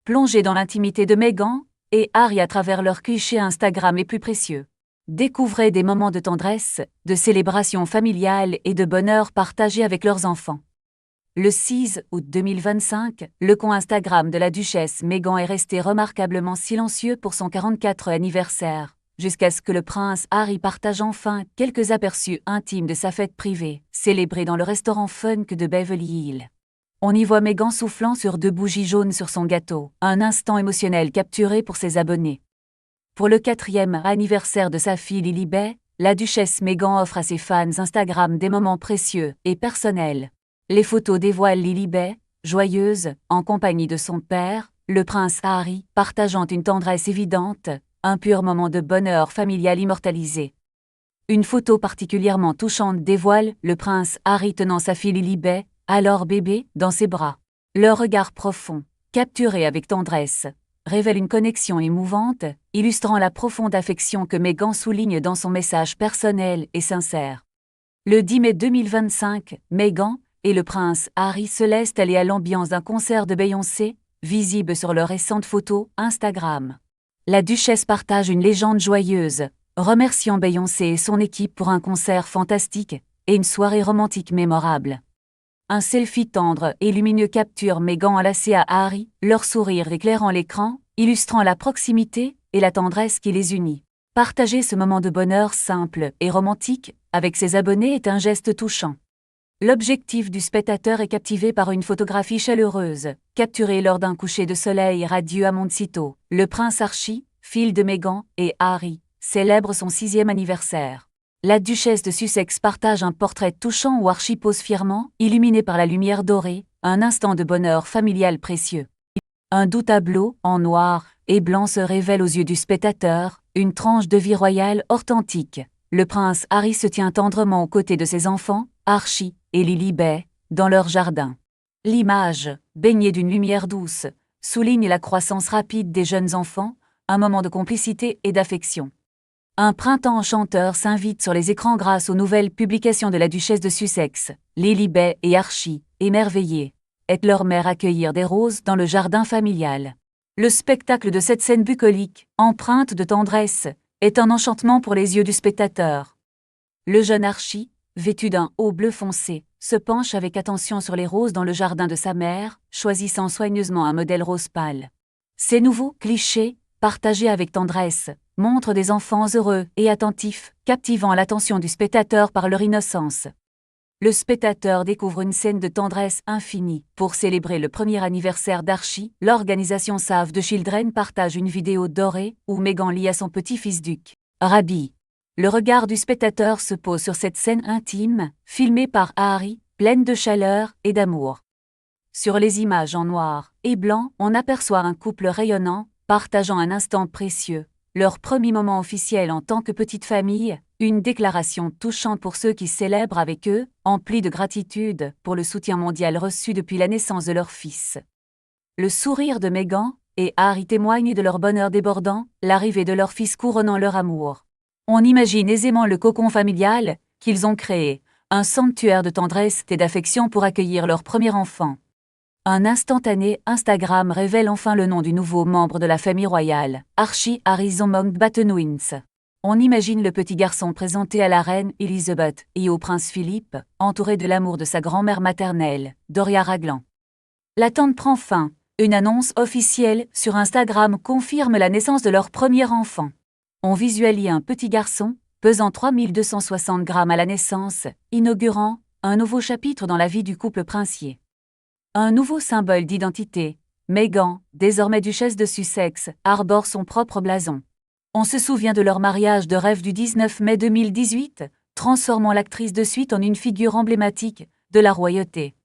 Plongez dans l'intimité de Meghan et Harry à travers leurs clichés Instagram les plus précieux. Découvrez des moments de tendresse, de célébration familiale et de bonheur partagés avec leurs enfants. Le 6 août 2025, le compte Instagram de la duchesse Meghan est resté remarquablement silencieux pour son 44e anniversaire, jusqu'à ce que le prince Harry partage enfin quelques aperçus intimes de sa fête privée, célébrée dans le restaurant Funk de Beverly Hills. On y voit Meghan soufflant sur 2 bougies jaunes sur son gâteau, un instant émotionnel capturé pour ses abonnés. Pour le 4e anniversaire de sa fille Lilibet, la duchesse Meghan offre à ses fans Instagram des moments précieux et personnels. Les photos dévoilent Lilibet, joyeuse, en compagnie de son père, le prince Harry, partageant une tendresse évidente, un pur moment de bonheur familial immortalisé. Une photo particulièrement touchante dévoile le prince Harry tenant sa fille Lilibet, alors bébé, dans ses bras. Leur regard profond, capturé avec tendresse, révèle une connexion émouvante, illustrant la profonde affection que Meghan souligne dans son message personnel et sincère. Le 10 mai 2025, Meghan et le prince Harry se laissent aller à l'ambiance d'un concert de Beyoncé, visible sur leur récente photo Instagram. La duchesse partage une légende joyeuse, remerciant Beyoncé et son équipe pour un concert fantastique et une soirée romantique mémorable. Un selfie tendre et lumineux capture Meghan enlacée à Harry, leur sourire éclairant l'écran, illustrant la proximité et la tendresse qui les unit. Partager ce moment de bonheur simple et romantique avec ses abonnés est un geste touchant. L'objectif du spectateur est captivé par une photographie chaleureuse, capturée lors d'un coucher de soleil radieux à Montecito. Le prince Archie, fils de Meghan et Harry, célèbre son 6e anniversaire. La duchesse de Sussex partage un portrait touchant où Archie pose fièrement, illuminé par la lumière dorée, un instant de bonheur familial précieux. Un doux tableau, en noir et blanc se révèle aux yeux du spectateur, une tranche de vie royale authentique. Le prince Harry se tient tendrement aux côtés de ses enfants, Archie et Lilibet, dans leur jardin. L'image, baignée d'une lumière douce, souligne la croissance rapide des jeunes enfants, un moment de complicité et d'affection. Un printemps enchanteur s'invite sur les écrans grâce aux nouvelles publications de la duchesse de Sussex. Lilibet et Archie, émerveillés, aident leur mère à cueillir des roses dans le jardin familial. Le spectacle de cette scène bucolique, empreinte de tendresse, est un enchantement pour les yeux du spectateur. Le jeune Archie, vêtu d'un haut bleu foncé, se penche avec attention sur les roses dans le jardin de sa mère, choisissant soigneusement un modèle rose pâle. Ces nouveaux clichés, partagés avec tendresse, montrent des enfants heureux et attentifs, captivant l'attention du spectateur par leur innocence. Le spectateur découvre une scène de tendresse infinie. Pour célébrer le 1er anniversaire d'Archie, l'organisation Save the Children partage une vidéo dorée où Meghan lit à son petit-fils Duc. Rabi. Le regard du spectateur se pose sur cette scène intime, filmée par Harry, pleine de chaleur et d'amour. Sur les images en noir et blanc, on aperçoit un couple rayonnant, partageant un instant précieux, leur premier moment officiel en tant que petite famille, une déclaration touchante pour ceux qui célèbrent avec eux, emplis de gratitude pour le soutien mondial reçu depuis la naissance de leur fils. Le sourire de Meghan et Harry témoignent de leur bonheur débordant, l'arrivée de leur fils couronnant leur amour. On imagine aisément le cocon familial qu'ils ont créé, un sanctuaire de tendresse et d'affection pour accueillir leur premier enfant. Un instantané Instagram révèle enfin le nom du nouveau membre de la famille royale, Archie Harrison Mountbatten-Winds. On imagine le petit garçon présenté à la reine Elisabeth et au prince Philippe, entouré de l'amour de sa grand-mère maternelle, Doria Ragland. L'attente prend fin. Une annonce officielle sur Instagram confirme la naissance de leur premier enfant. On visualise un petit garçon, pesant 3260 grammes à la naissance, inaugurant un nouveau chapitre dans la vie du couple princier. Un nouveau symbole d'identité, Meghan, désormais duchesse de Sussex, arbore son propre blason. On se souvient de leur mariage de rêve du 19 mai 2018, transformant l'actrice de suite en une figure emblématique de la royauté.